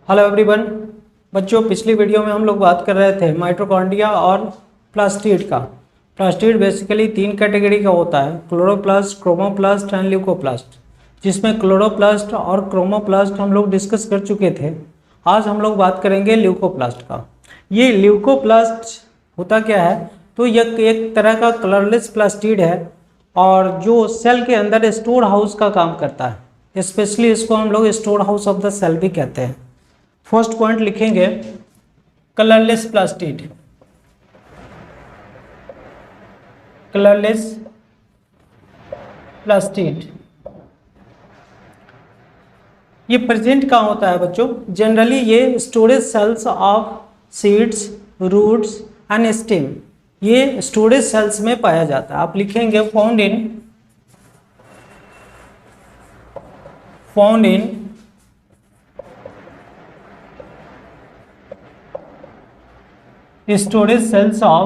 Hello everyone. बच्चों, पिछली video में हम लोग बात कर रहे थे माइटोकॉन्ड्रिया और प्लास्टिड का। प्लास्टिड बेसिकली 3 कैटेगरी का होता है, क्लोरोप्लास्ट, क्रोमोप्लास्ट एंड ल्यूकोप्लास्ट, जिसमें क्लोरोप्लास्ट और क्रोमोप्लास्ट हम लोग डिस्कस कर चुके थे। आज हम लोग बात करेंगे ल्यूकोप्लास्ट का। ये ल्यूकोप्लास्ट होता क्या है, तो यह एक तरह का कलरलेस प्लास्टिड है और जो सेल के अंदर स्टोर हाउस का काम करता है। स्पेशली इसको हम लोग store house of the cell भी कहते हैं। फर्स्ट पॉइंट लिखेंगे कलरलेस प्लास्टिड। कलरलेस प्लास्टिड ये प्रेजेंट कहाँ होता है बच्चों? जनरली ये storage cells of seeds, roots and stem, ये स्टोरेज सेल्स में पाया जाता है। आप लिखेंगे found in storage cells of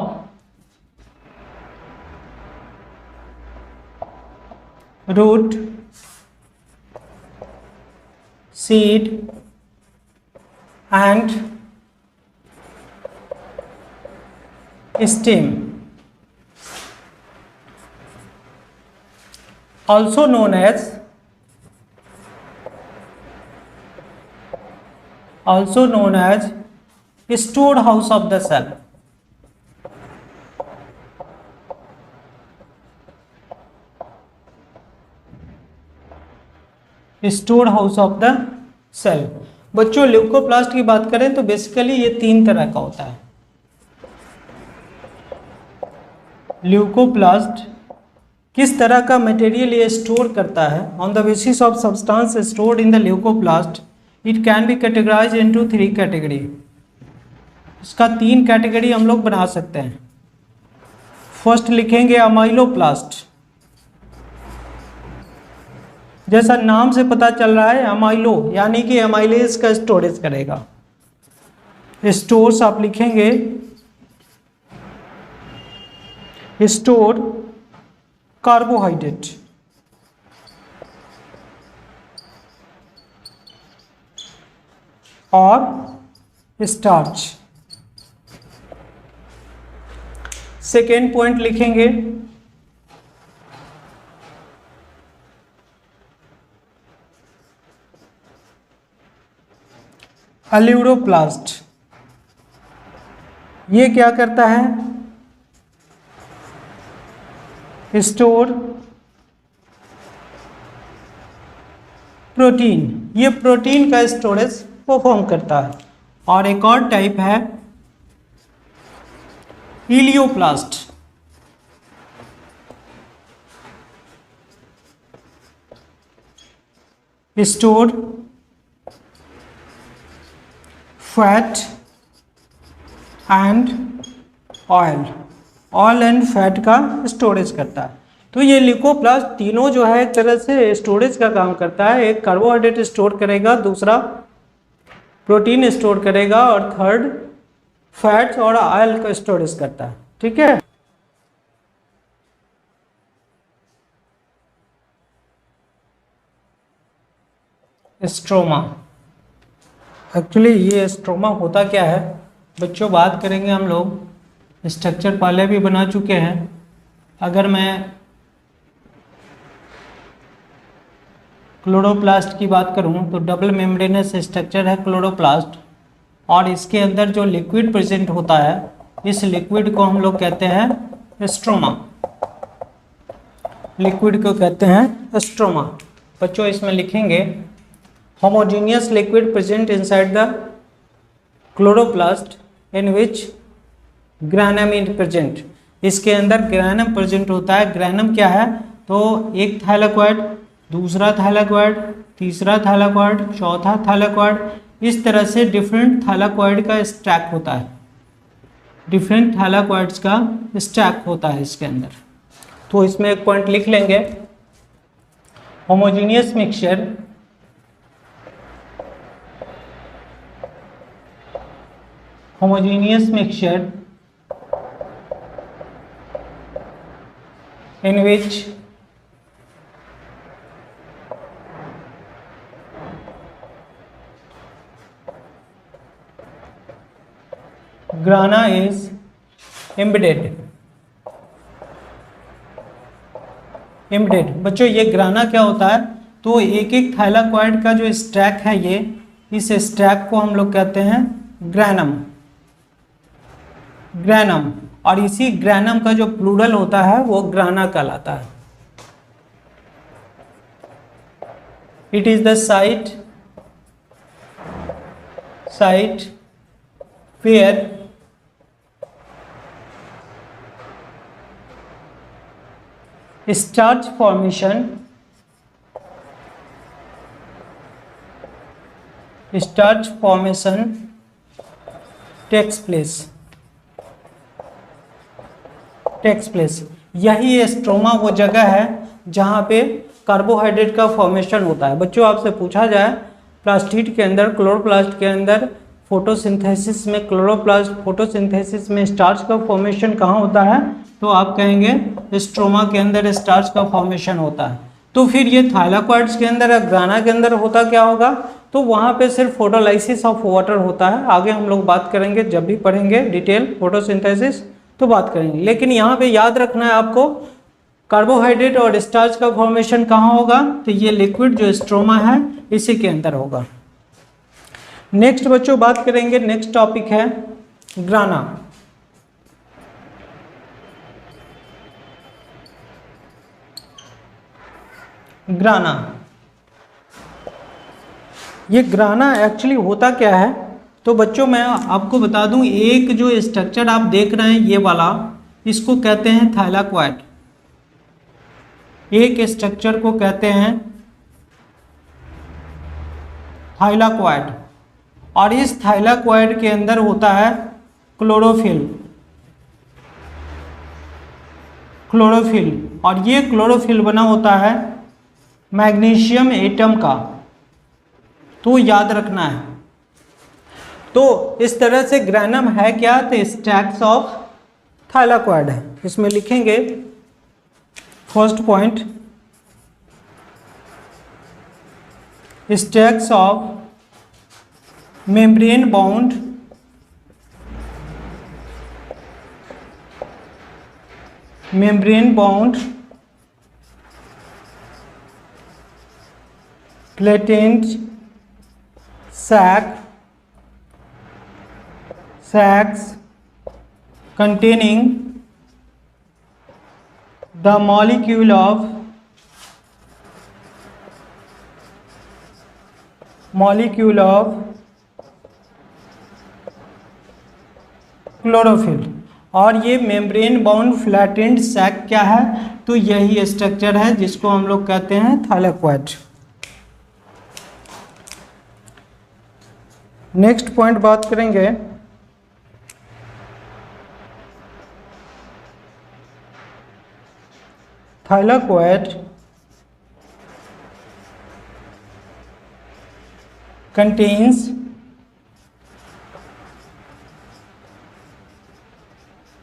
root, seed and stem, also known as storehouse of the cell। Store house of the cell. बच्चों, leucoplast की बात करें तो बेसिकली ये 3 तरह का होता है। ल्यूकोप्लास्ट किस तरह का मटेरियल ये स्टोर करता है? On the basis of substance stored in the leucoplast it can be categorised into 3 category. इसका 3 कैटेगरी हम लोग बना सकते हैं। फर्स्ट लिखेंगे अमाइलोप्लास्ट। जैसा नाम से पता चल रहा है, अमाइलो यानी कि अमाइलेज का स्टोरेज करेगा। स्टोर्स आप लिखेंगे स्टोर कार्बोहाइड्रेट और स्टार्च। सेकेंड पॉइंट लिखेंगे एल्यूरोप्लास्ट। ये क्या करता है? स्टोर प्रोटीन, ये प्रोटीन का स्टोरेज परफॉर्म करता है। और एक और टाइप है elaioplast. Store fat and oil and fat का स्टोरेज करता है। तो ये ल्यूकोप्लास्ट तीनों जो है एक तरह से स्टोरेज का काम करता है। एक कार्बोहाइड्रेट स्टोर करेगा, दूसरा प्रोटीन स्टोर करेगा और थर्ड फैट्स और ऑयल का स्टोरेज करता है। ठीक है। स्ट्रोमा। एक्चुअली ये स्ट्रोमा होता क्या है बच्चों, बात करेंगे हम लोग। स्ट्रक्चर पहले भी बना चुके हैं। अगर मैं क्लोरोप्लास्ट की बात करूं तो डबल मेम्ब्रेनस स्ट्रक्चर है क्लोरोप्लास्ट, और इसके अंदर जो लिक्विड प्रेजेंट होता है, इस लिक्विड को हम लोग कहते हैं स्ट्रोमा। लिक्विड को कहते हैं स्ट्रोमा। बच्चों, इसमें लिखेंगे homogeneous liquid present inside the chloroplast in which granum is present. इसके अंदर ग्रैनम प्रेजेंट होता है। ग्रैनम क्या है? तो एक थैलेकॉइड, दूसरा थैलेकॉइड, तीसरा थैलेकॉइड, चौथा थैलेकॉइड, इस तरह से डिफरेंट थैलेकॉइड का स्टैक होता है। डिफरेंट थैलेकॉइड्स का स्टैक होता है इसके अंदर। तो इसमें एक पॉइंट लिख लेंगे, homogeneous mixture in which ग्राना is embedded. बच्चों ये ग्राना क्या होता है, तो एक एक थाइलाकॉइड का जो स्टैक है ये, इस स्टैक को हम लोग कहते हैं ग्रैनम। और इसी ग्रैनम का जो प्लूरल होता है वो ग्राना कहलाता है। It is the site where starch formation takes place। यही स्ट्रोमा वो जगह है जहाँ पे कार्बोहाइड्रेट का फॉर्मेशन होता है। बच्चों आपसे पूछा जाए प्लास्टिड के अंदर, क्लोरोप्लास्ट के अंदर फोटोसिंथेसिस में स्टार्च का फॉर्मेशन कहाँ होता है, तो आप कहेंगे स्ट्रोमा के अंदर स्टार्च का फॉर्मेशन होता है। तो फिर ये थाइलाकॉइड्स के अंदर या ग्राना के अंदर होता क्या होगा, तो वहाँ पे सिर्फ फोटोलाइसिस ऑफ वाटर होता है। आगे हम लोग बात करेंगे, जब भी पढ़ेंगे डिटेल फोटोसिंथेसिस तो बात करेंगे। लेकिन यहाँ पे याद रखना है आपको, कार्बोहाइड्रेट और स्टार्च का फॉर्मेशन कहाँ होगा, तो ये लिक्विड जो स्ट्रोमा है इसी के अंदर होगा। नेक्स्ट बच्चों बात करेंगे, नेक्स्ट टॉपिक है ग्राना। ये ग्राना एक्चुअली होता क्या है, तो बच्चों मैं आपको बता दूं, एक जो स्ट्रक्चर आप देख रहे हैं ये वाला, इसको कहते हैं थाइलाकॉइड। एक स्ट्रक्चर को कहते हैं थाइलाकॉइड, और इस थाइलाकॉइड के अंदर होता है क्लोरोफिल। और ये क्लोरोफिल बना होता है मैग्नीशियम एटम का, तो याद रखना है। तो इस तरह से ग्रैनम है क्या, तो स्टैक्स ऑफ थाइलाकॉइड है। इसमें लिखेंगे first point, stacks of membrane bound flattened sacs containing the molecule of chlorophyll. और ये मेम्ब्रेन बाउंड फ्लैटेंड सैक क्या है, तो यही स्ट्रक्चर है जिसको हम लोग कहते हैं थाइलाकॉइड। नेक्स्ट पॉइंट बात करेंगे, thylakoid contains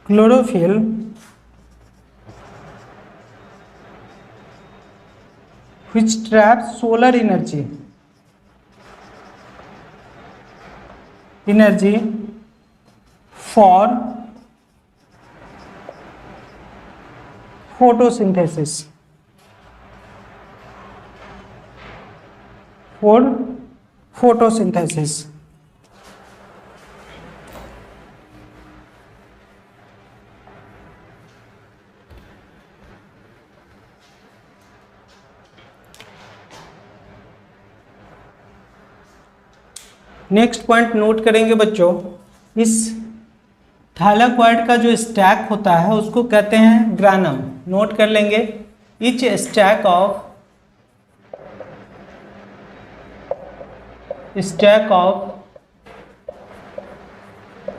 chlorophyll which traps solar energy for photosynthesis। Next point note करेंगे बच्चों, इस थाइलाकॉइड का जो स्टैक होता है उसको कहते हैं ग्रानम। नोट कर लेंगे, each stack of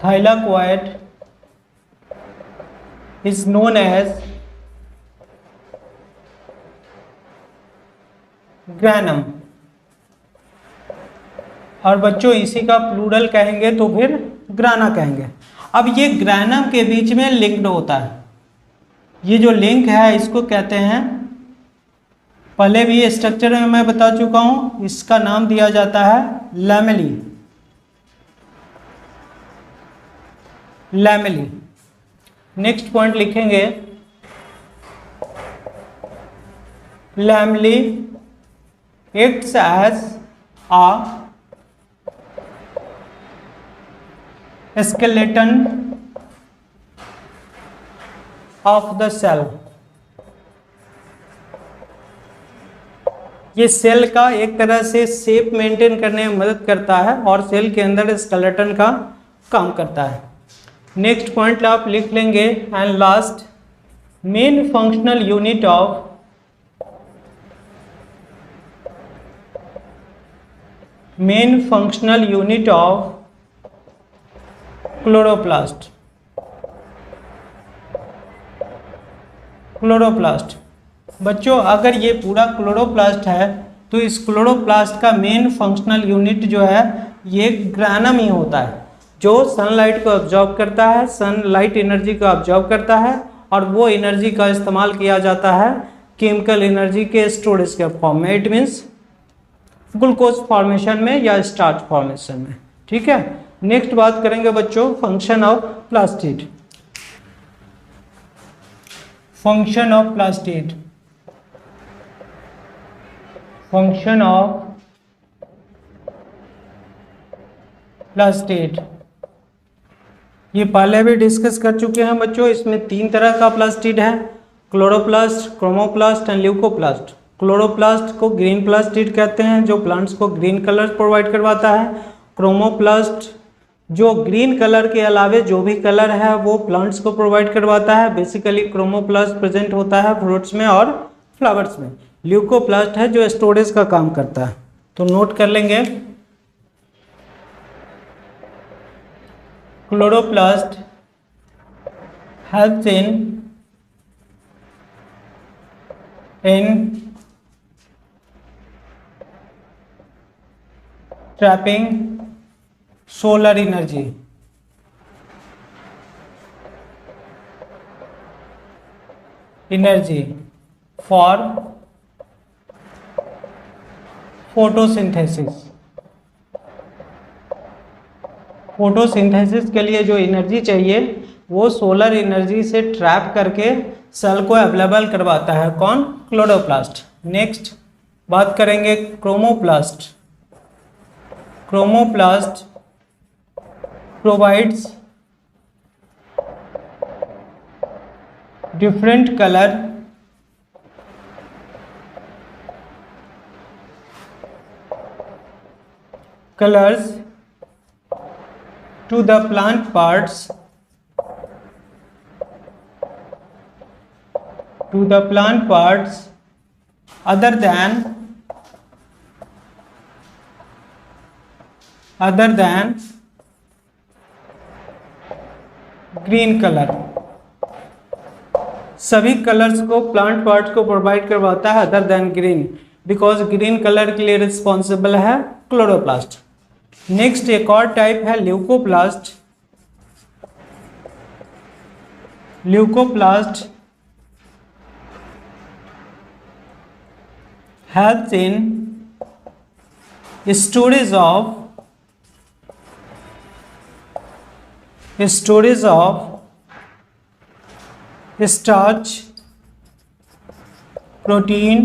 thylakoid is known as granum. और बच्चों इसी का प्लूरल कहेंगे तो फिर ग्राना कहेंगे। अब ये ग्रैनम के बीच में लिंक्ड होता है, ये जो लिंक है इसको कहते हैं, पहले भी स्ट्रक्चर में मैं बता चुका हूं, इसका नाम दिया जाता है लैमेली। लैमेली। नेक्स्ट पॉइंट लिखेंगे lamellae acts as a skeleton of the cell। ये सेल का एक तरह से शेप मेंटेन करने में मदद करता है और सेल के अंदर स्केलेटन का काम करता है। नेक्स्ट पॉइंट आप लिख लेंगे and last main functional unit of chloroplast. Chloroplast बच्चों, अगर ये पूरा क्लोरोप्लास्ट है तो इस क्लोरोप्लास्ट का मेन फंक्शनल यूनिट जो है ये ग्रैनम ही होता है, जो सनलाइट को ऑब्जॉर्व करता है, सनलाइट एनर्जी को ऑब्जॉर्व करता है और वो एनर्जी का इस्तेमाल किया जाता है केमिकल एनर्जी के स्टोरेज के फॉर्म में। इट मीन्स ग्लूकोज फॉर्मेशन में या स्टार्च फॉर्मेशन में। ठीक है, नेक्स्ट बात करेंगे बच्चों function of plastid. Function of plastid, function of plastid ये पहले भी डिस्कस कर चुके हैं बच्चों। इसमें 3 तरह का प्लास्टिड है, chloroplast, chromoplast and leucoplast. Chloroplast को ग्रीन प्लास्टिड कहते हैं, जो प्लांट्स को ग्रीन कलर प्रोवाइड करवाता है। क्रोमोप्लास्ट जो ग्रीन कलर के अलावे जो भी कलर है वो प्लांट्स को प्रोवाइड करवाता है। बेसिकली क्रोमोप्लास्ट प्रेजेंट होता है फ्रूट्स में और फ्लावर्स में। ल्यूकोप्लास्ट है जो स्टोरेज का काम करता है। तो नोट कर लेंगे, chloroplast helps in trapping solar energy for photosynthesis. Photosynthesis के लिए जो एनर्जी चाहिए वो सोलर एनर्जी से ट्रैप करके सेल को अवेलेबल करवाता है। कौन? क्लोरोप्लास्ट। नेक्स्ट बात करेंगे chromoplast. Chromoplast provides different colors to the plant parts other than green colour. सभी कलर्स को प्लांट पार्ट्स को प्रोवाइड करवाता है other than green, because green colour के लिए रिस्पॉन्सिबल है क्लोरोप्लास्ट। नेक्स्ट एक और टाइप है leucoplast. Leucoplast helps in storage of starch, protein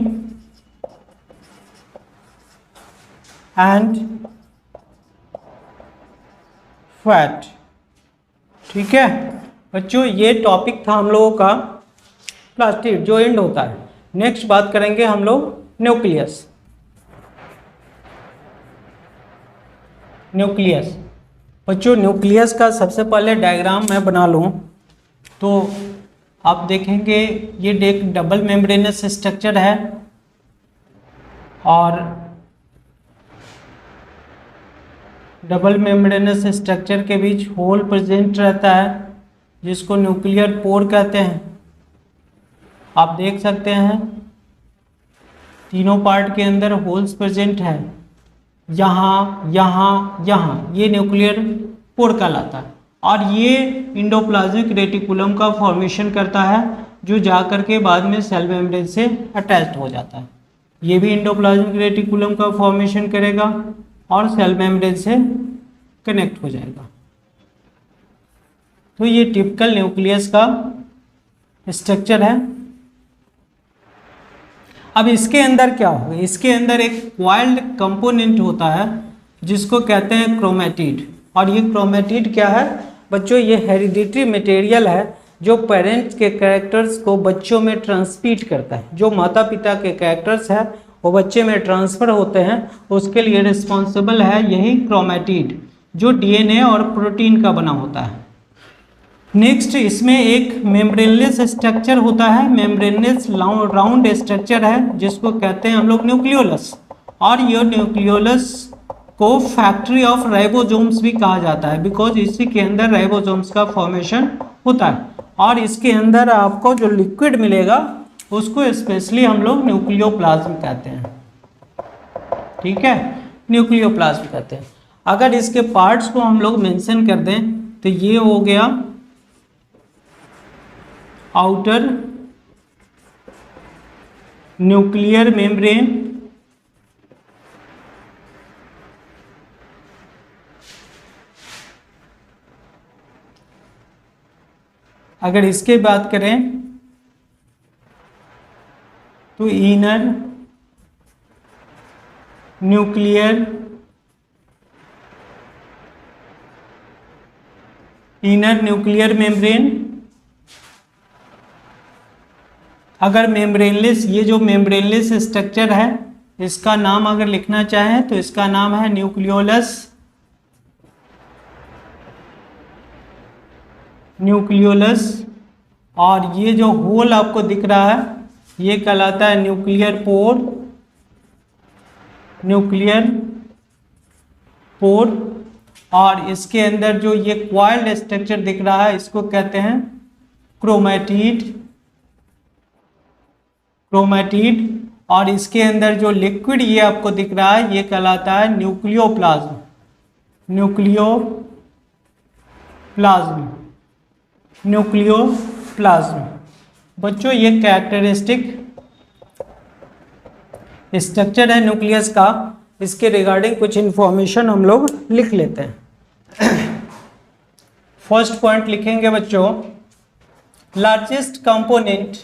and fat। ठीक है बच्चों, ये टॉपिक था हम लोगों का प्लास्टिड जो एंड होता है। नेक्स्ट बात करेंगे हम लोग न्यूक्लियस। न्यूक्लियस बच्चों, न्यूक्लियस का सबसे पहले डायग्राम मैं बना लूँ तो आप देखेंगे ये एक डबल मेम्ब्रेनस स्ट्रक्चर है और डबल मेम्ब्रेनस स्ट्रक्चर के बीच होल प्रेजेंट रहता है जिसको न्यूक्लियर पोर कहते हैं। आप देख सकते हैं तीनों पार्ट के अंदर होल्स प्रेजेंट है, यहाँ यहाँ यहाँ, ये न्यूक्लियर पोर कहलाता है। और ये इंडोप्लाज्मिक रेटिकुलम का फॉर्मेशन करता है जो जा करके बाद में सेल मेम्ब्रेन से अटैच्ड हो जाता है। ये भी इंडोप्लाज्मिक रेटिकुलम का फॉर्मेशन करेगा और सेल मेम्ब्रेन से कनेक्ट हो जाएगा। तो ये टिपिकल न्यूक्लियस का स्ट्रक्चर है। अब इसके अंदर क्या होगा, इसके अंदर एक कॉइल्ड कंपोनेंट होता है जिसको कहते हैं क्रोमेटिड। और ये क्रोमेटिड क्या है बच्चों, ये हेरिडिटरी मटेरियल है जो पेरेंट्स के कैरेक्टर्स को बच्चों में ट्रांसमिट करता है। जो माता पिता के कैरेक्टर्स है वो बच्चे में ट्रांसफ़र होते हैं, उसके लिए रिस्पॉन्सिबल है यही क्रोमेटिड जो डीएनए और प्रोटीन का बना होता है। नेक्स्ट इसमें एक मेम्ब्रेनलेस स्ट्रक्चर होता है, मेम्ब्रेनलेस राउंड स्ट्रक्चर है जिसको कहते हैं हम लोग न्यूक्लियोलस। और ये न्यूक्लियोलस को फैक्ट्री ऑफ राइबोसोम्स भी कहा जाता है, बिकॉज इसी के अंदर राइबोसोम्स का फॉर्मेशन होता है। और इसके अंदर आपको जो लिक्विड मिलेगा उसको स्पेशली हम लोग न्यूक्लियोप्लाज्म कहते हैं। ठीक है, न्यूक्लियोप्लाज्म कहते हैं। अगर इसके पार्ट्स को हम लोग मेंशन कर दें तो ये हो गया आउटर न्यूक्लियर मेम्ब्रेन, अगर इसके बात करें तो इनर न्यूक्लियर मेम्ब्रेन। अगर मेम्ब्रेनलेस, ये जो मेम्ब्रेनलेस स्ट्रक्चर है इसका नाम अगर लिखना चाहें तो इसका नाम है न्यूक्लियोलस। और ये जो होल आपको दिख रहा है ये कहलाता है न्यूक्लियर पोर। और इसके अंदर जो ये कॉइल्ड स्ट्रक्चर दिख रहा है इसको कहते हैं क्रोमेटिड। और इसके अंदर जो लिक्विड ये आपको दिख रहा है ये कहलाता है न्यूक्लियोप्लाज्म। बच्चों ये कैरेक्टरिस्टिक स्ट्रक्चर है न्यूक्लियस का, इसके रिगार्डिंग कुछ इंफॉर्मेशन हम लोग लिख लेते हैं। फर्स्ट पॉइंट लिखेंगे बच्चों, largest component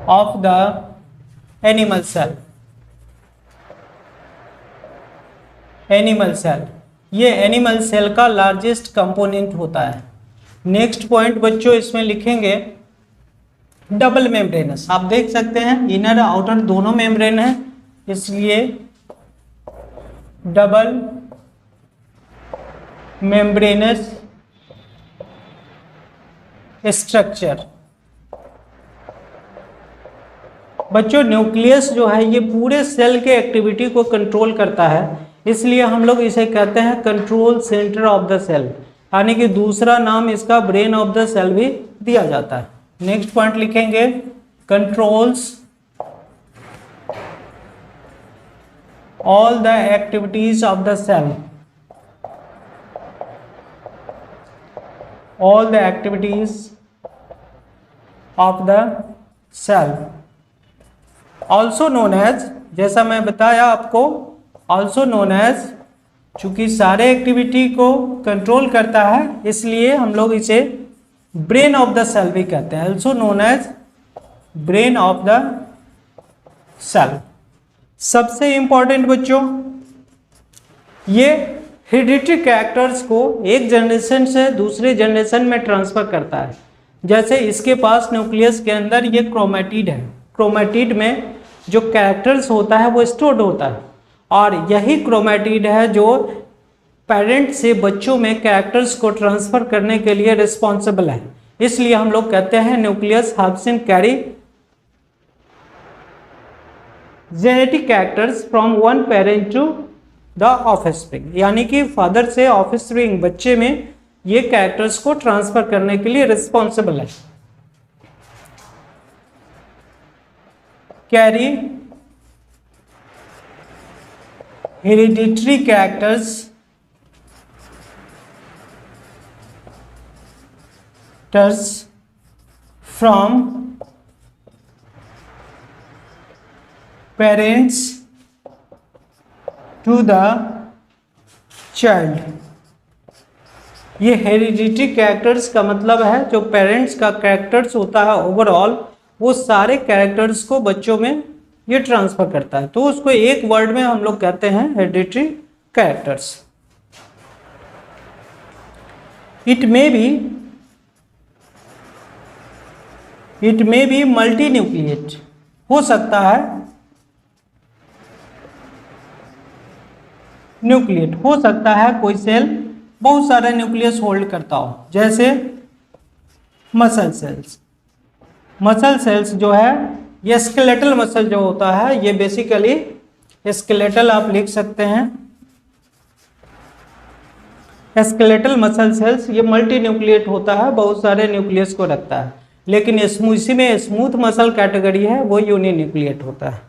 of the animal cell। ये एनिमल सेल का लार्जेस्ट कंपोनेंट होता है। नेक्स्ट पॉइंट बच्चों इसमें लिखेंगे डबल मेम्ब्रेनस। आप देख सकते हैं इनर आउटर दोनों मेम्ब्रेन है, इसलिए डबल मेम्ब्रेनस स्ट्रक्चर। बच्चों न्यूक्लियस जो है ये पूरे सेल के एक्टिविटी को कंट्रोल करता है, इसलिए हम लोग इसे कहते हैं control centre of the cell, यानी कि दूसरा नाम इसका ब्रेन ऑफ द सेल भी दिया जाता है। नेक्स्ट पॉइंट लिखेंगे controls all the activities of the cell. all the activities of the cell, also known as, जैसा मैं बताया आपको, also known as, चूंकि सारे एक्टिविटी को कंट्रोल करता है इसलिए हम लोग इसे ब्रेन ऑफ द सेल भी कहते हैं, also known as brain of the cell. सबसे इंपॉर्टेंट बच्चों ये हेरिडिटरी कैरेक्टर्स को एक जनरेशन से दूसरे जनरेशन में ट्रांसफर करता है। जैसे इसके पास न्यूक्लियस के अंदर ये क्रोमेटिड है, क्रोमेटिड में जो कैरेक्टर्स होता है वो स्टोर्ड होता है, और यही क्रोमेटिड है जो पेरेंट से बच्चों में कैरेक्टर्स को ट्रांसफर करने के लिए रिस्पॉन्सिबल है। इसलिए हम लोग कहते हैं nucleus helps in carry genetic characters from one parent to the offspring, यानी कि फादर से ऑफस्प्रिंग बच्चे में ये कैरेक्टर्स को ट्रांसफर करने के लिए रिस्पॉन्सिबल है। Carry hereditary characters from parents to the child. ये हेरिडिटरी कैरेक्टर्स का मतलब है जो पेरेंट्स का कैरेक्टर्स होता है ओवरऑल, वो सारे कैरेक्टर्स को बच्चों में ये ट्रांसफर करता है, तो उसको एक वर्ड में हम लोग कहते हैं hereditary characters. It may be multi nucleate, हो सकता है न्यूक्लिएट, हो सकता है कोई सेल बहुत सारे न्यूक्लियस होल्ड करता हो, जैसे मसल सेल्स। मसल सेल्स जो है ये स्केलेटल मसल जो होता है, ये बेसिकली स्केलेटल आप लिख सकते हैं। स्केलेटल मसल सेल्स ये मल्टी न्यूक्लिएट होता है, बहुत सारे न्यूक्लियस को रखता है, लेकिन इसी में स्मूथ मसल कैटेगरी है वो यूनी न्यूक्लिएट होता है।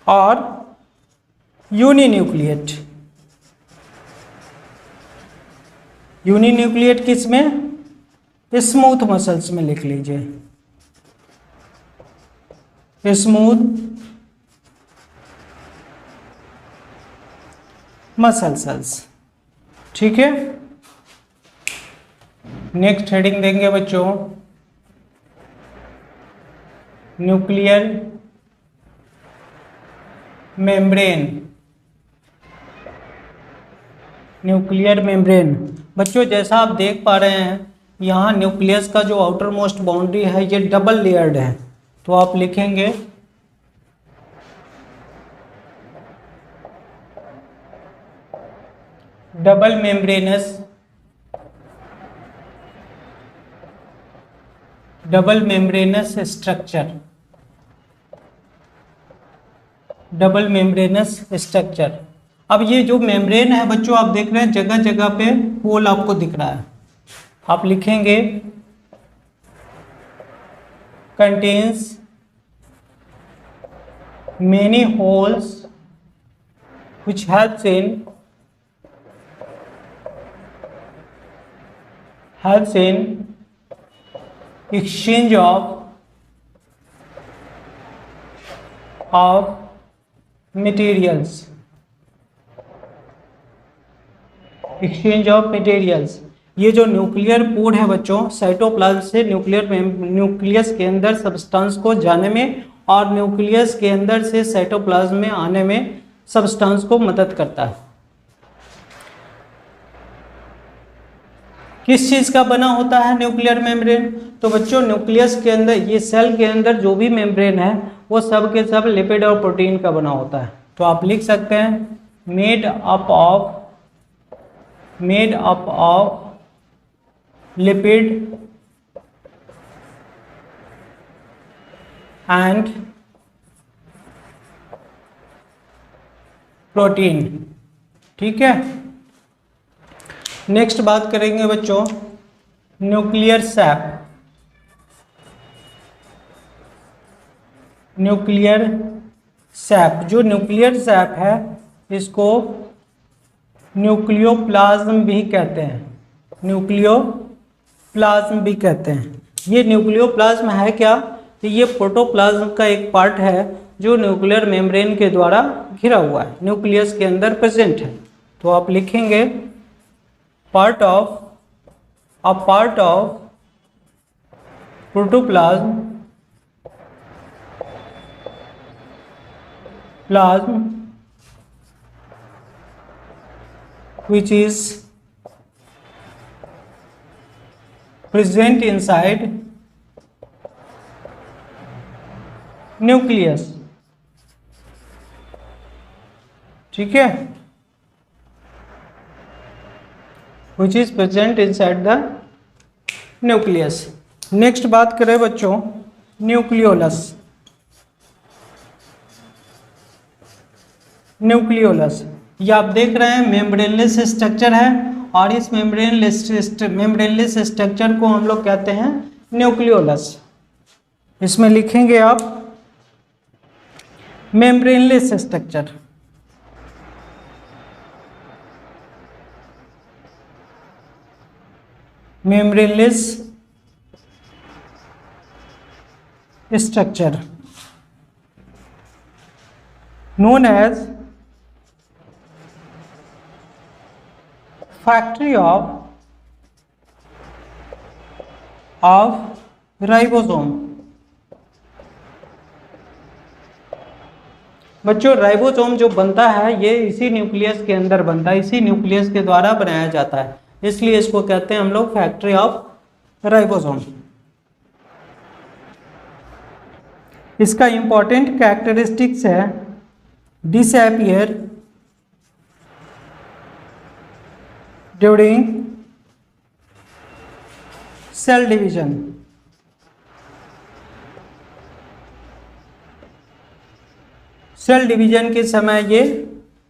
और यूनी न्यूक्लिएट किस में? स्मूथ मसल्स में लिख लीजिए, स्मूथ मसल सेल्स। ठीक है, नेक्स्ट हेडिंग देंगे बच्चों न्यूक्लियर मेम्ब्रेन। न्यूक्लियर मेम्ब्रेन बच्चों जैसा आप देख पा रहे हैं यहाँ न्यूक्लियस का जो आउटर मोस्ट बाउंड्री है ये डबल लेयर्ड है, तो आप लिखेंगे double membranous structure. Double membranous structure. अब ये जो मेम्ब्रेन है बच्चों आप देख रहे हैं जगह जगह पे होल आपको दिख रहा है, आप लिखेंगे contains many holes which helps in exchange of materials। Exchange of materials. ये जो न्यूक्लियर पोर है बच्चों साइटोप्लाज्म से न्यूक्लियस के अंदर सब्सटेंस को जाने में और न्यूक्लियस के अंदर से साइटोप्लाज्म में आने में सब्सटेंस को मदद करता है। किस चीज़ का बना होता है न्यूक्लियर मेम्ब्रेन? तो बच्चों न्यूक्लियस के अंदर ये सेल के अंदर जो भी मेम्ब्रेन है वो सब के सब लिपिड और प्रोटीन का बना होता है, तो आप लिख सकते हैं made up of lipid and protein. ठीक है, नेक्स्ट बात करेंगे बच्चों न्यूक्लियर सैप। न्यूक्लियर सैप, जो न्यूक्लियर सैप है इसको न्यूक्लियोप्लाज्म भी कहते हैं, न्यूक्लियोप्लाज्म भी कहते हैं। ये न्यूक्लियोप्लाज्म है क्या? तो ये प्रोटोप्लाज्म का एक पार्ट है जो न्यूक्लियर मेम्ब्रेन के द्वारा घिरा हुआ है, न्यूक्लियस के अंदर प्रेजेंट है। तो आप लिखेंगे part of protoplasm which is present inside nucleus। ठीक है, which is present inside the nucleus। Next बात करें बच्चों न्यूक्लियोलस। न्यूक्लियोलस ये आप देख रहे हैं मेम्ब्रेनलेस स्ट्रक्चर है और इस मेम्ब्रेनलेस स्ट्रक्चर को हम लोग कहते हैं न्यूक्लियोलस। इसमें लिखेंगे आप membraneless structure. Membraneless structure. known as factory of ribosome. बच्चों राइबोसोम जो बनता है ये इसी न्यूक्लियस के अंदर बनता है, इसी न्यूक्लियस के द्वारा बनाया जाता है, इसलिए इसको कहते हैं हम लोग फैक्ट्री ऑफ राइबोसोम। इसका इंपॉर्टेंट कैरेक्टरिस्टिक्स है disappear during cell division. Cell division के समय ये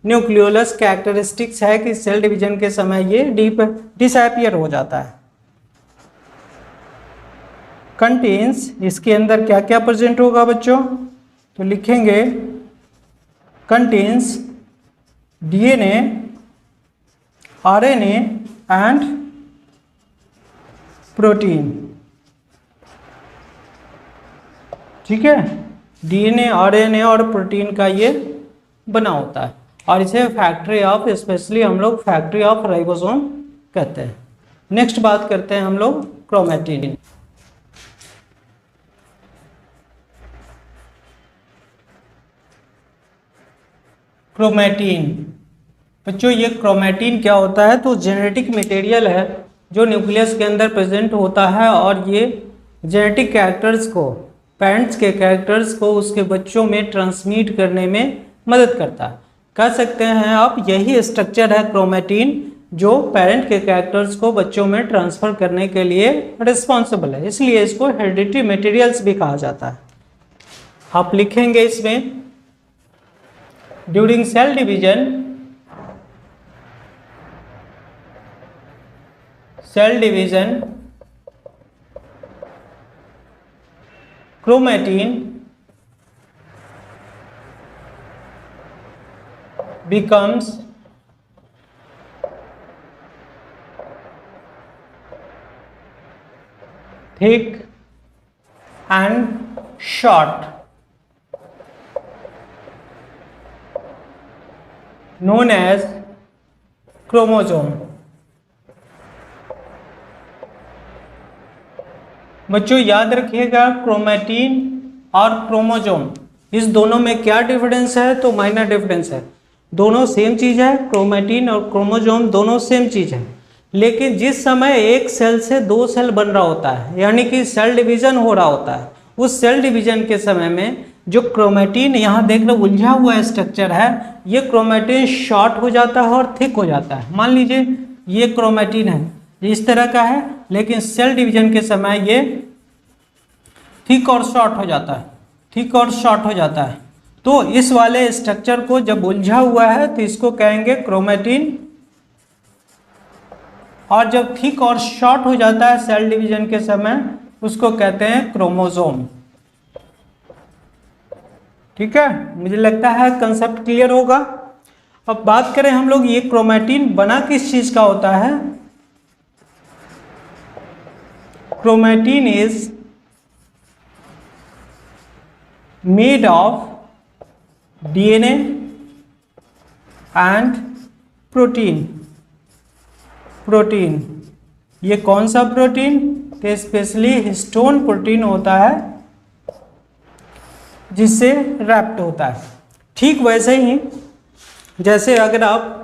न्यूक्लियोलस कैरेक्टरिस्टिक्स है कि सेल डिवीजन के समय ये डिसअपियर हो जाता है। कंटेन्स, इसके अंदर क्या क्या प्रेजेंट होगा बच्चों, तो लिखेंगे contains DNA, RNA and protein. ठीक है, डीएनए, आरएनए और प्रोटीन का ये बना होता है और इसे फैक्ट्री ऑफ, स्पेशली हम लोग फैक्ट्री ऑफ राइबोसोम कहते हैं। नेक्स्ट बात करते हैं हम लोग क्रोमैटिन। क्रोमैटिन बच्चों, ये क्रोमैटिन क्या होता है, तो जेनेटिक मटेरियल है जो न्यूक्लियस के अंदर प्रेजेंट होता है और ये जेनेटिक कैरेक्टर्स को, पेरेंट्स के कैरेक्टर्स को उसके बच्चों में ट्रांसमिट करने में मदद करता है। कह सकते हैं आप यही स्ट्रक्चर है क्रोमैटिन जो पेरेंट के कैरेक्टर्स को बच्चों में ट्रांसफर करने के लिए रिस्पॉन्सिबल है, इसलिए इसको हेरिडिटरी मटेरियल्स भी कहा जाता है। आप लिखेंगे इसमें during cell division, chromatin becomes thick and short, known as chromosome। बच्चों याद रखिएगा क्रोमैटिन और क्रोमोसोम इस दोनों में क्या डिफरेंस है, तो माइनर डिफरेंस है। दोनों सेम चीज़ है, क्रोमैटिन और क्रोमोसोम दोनों सेम चीज़ है, लेकिन जिस समय एक सेल से दो सेल बन रहा होता है, यानी कि सेल डिवीजन हो रहा होता है, उस सेल डिवीजन के समय में जो क्रोमैटिन यहाँ देख रहे उलझा हुआ स्ट्रक्चर है, ये क्रोमैटिन शॉर्ट हो जाता है और थिक हो जाता है। मान लीजिए ये क्रोमैटिन है, इस तरह का है, लेकिन सेल डिवीजन के समय ये थिक और शॉर्ट हो जाता है, थिक और शॉर्ट हो जाता है। तो इस वाले स्ट्रक्चर को जब उलझा हुआ है तो इसको कहेंगे क्रोमैटिन, और जब थिक और शॉर्ट हो जाता है सेल डिवीजन के समय उसको कहते हैं क्रोमोसोम। ठीक है, मुझे लगता है कंसेप्ट क्लियर होगा। अब बात करें हम लोग ये क्रोमैटिन बना किस चीज का होता है। Chromatin is made of DNA and protein. Protein, ये कौन सा प्रोटीन, तो स्पेशली हिस्टोन प्रोटीन होता है जिससे रैप्ट होता है। ठीक वैसे ही जैसे अगर आप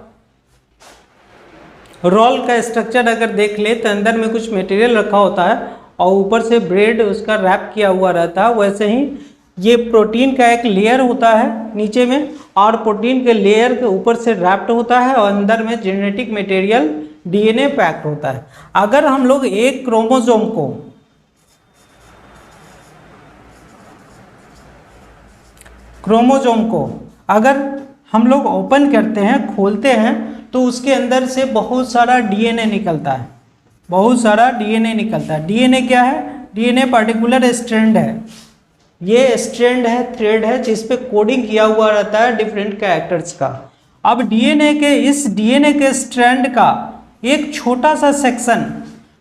रोल का स्ट्रक्चर अगर देख ले तो अंदर में कुछ मटेरियल रखा होता है और ऊपर से ब्रेड उसका रैप किया हुआ रहता है, वैसे ही ये प्रोटीन का एक लेयर होता है नीचे में, और प्रोटीन के लेयर के ऊपर से रैप्ट होता है और अंदर में जेनेटिक मटेरियल डीएनए पैक्ड होता है। अगर हम लोग एक क्रोमोसोम को अगर हम लोग ओपन करते हैं, खोलते हैं, तो उसके अंदर से बहुत सारा डीएनए निकलता है, बहुत सारा डीएनए निकलता है। डीएनए क्या है, डीएनए पर्टिकुलर स्ट्रैंड है, ये स्ट्रैंड है, थ्रेड है जिस पे कोडिंग किया हुआ रहता है डिफरेंट कैरेक्टर्स का। अब डीएनए के इस डीएनए के स्ट्रैंड का एक छोटा सा सेक्शन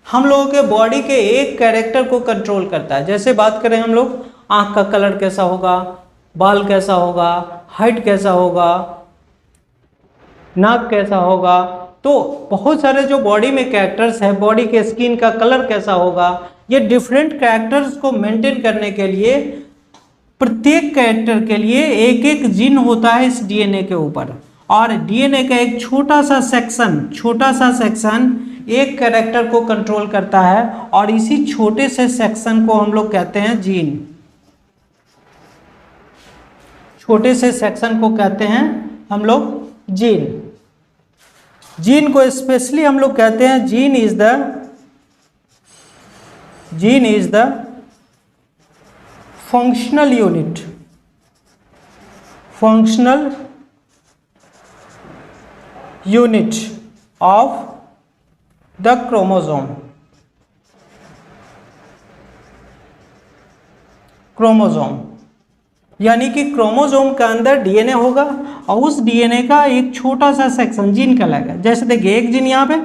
हम लोगों के बॉडी के एक कैरेक्टर को कंट्रोल करता है। जैसे बात करें हम लोग, आँख का कलर कैसा होगा, बाल कैसा होगा, हाइट कैसा होगा, नाक कैसा होगा। तो बहुत सारे जो बॉडी में कैरेक्टर्स है, बॉडी के स्किन का कलर कैसा होगा, ये डिफरेंट कैरेक्टर्स को मेंटेन करने के लिए प्रत्येक कैरेक्टर के लिए एक एक जीन होता है इस डीएनए के ऊपर, और डीएनए का एक छोटा सा सेक्शन एक कैरेक्टर को कंट्रोल करता है, और इसी छोटे से सेक्शन को हम लोग कहते हैं जीन। छोटे से सेक्शन को कहते हैं हम लोग जीन। जीन को स्पेशली हम लोग कहते हैं gene is the functional unit of the chromosome. यानी कि क्रोमोसोम के अंदर डीएनए होगा और उस डीएनए का एक छोटा सा सेक्शन जीन कहलाएगा। जैसे देखिए, एक जीन यहाँ पे,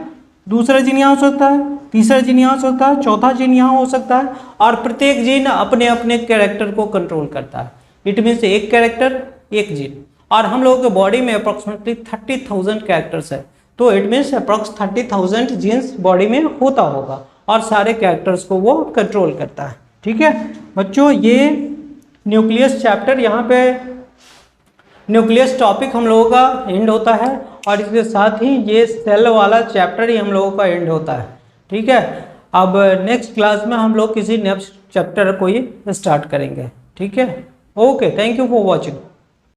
दूसरा जीन यहाँ हो सकता है, तीसरा जीन यहाँ हो सकता है, चौथा जीन यहाँ हो सकता है, और प्रत्येक जीन अपने अपने कैरेक्टर को कंट्रोल करता है। इट मीन्स एक कैरेक्टर एक जीन। और हम लोगों के बॉडी में अप्रोक्सीमेटली 30,000 कैरेक्टर्स है, तो it means approx 30,000 genes body में होता होगा, और सारे कैरेक्टर्स को वो कंट्रोल करता है। ठीक है बच्चों, ये न्यूक्लियस चैप्टर, यहाँ पे न्यूक्लियस टॉपिक हम लोगों का एंड होता है, और इसके साथ ही ये सेल वाला चैप्टर ही हम लोगों का एंड होता है। ठीक है, अब नेक्स्ट क्लास में हम लोग किसी नेक्स्ट चैप्टर को ही स्टार्ट करेंगे। ठीक है, okay, thank you for watching.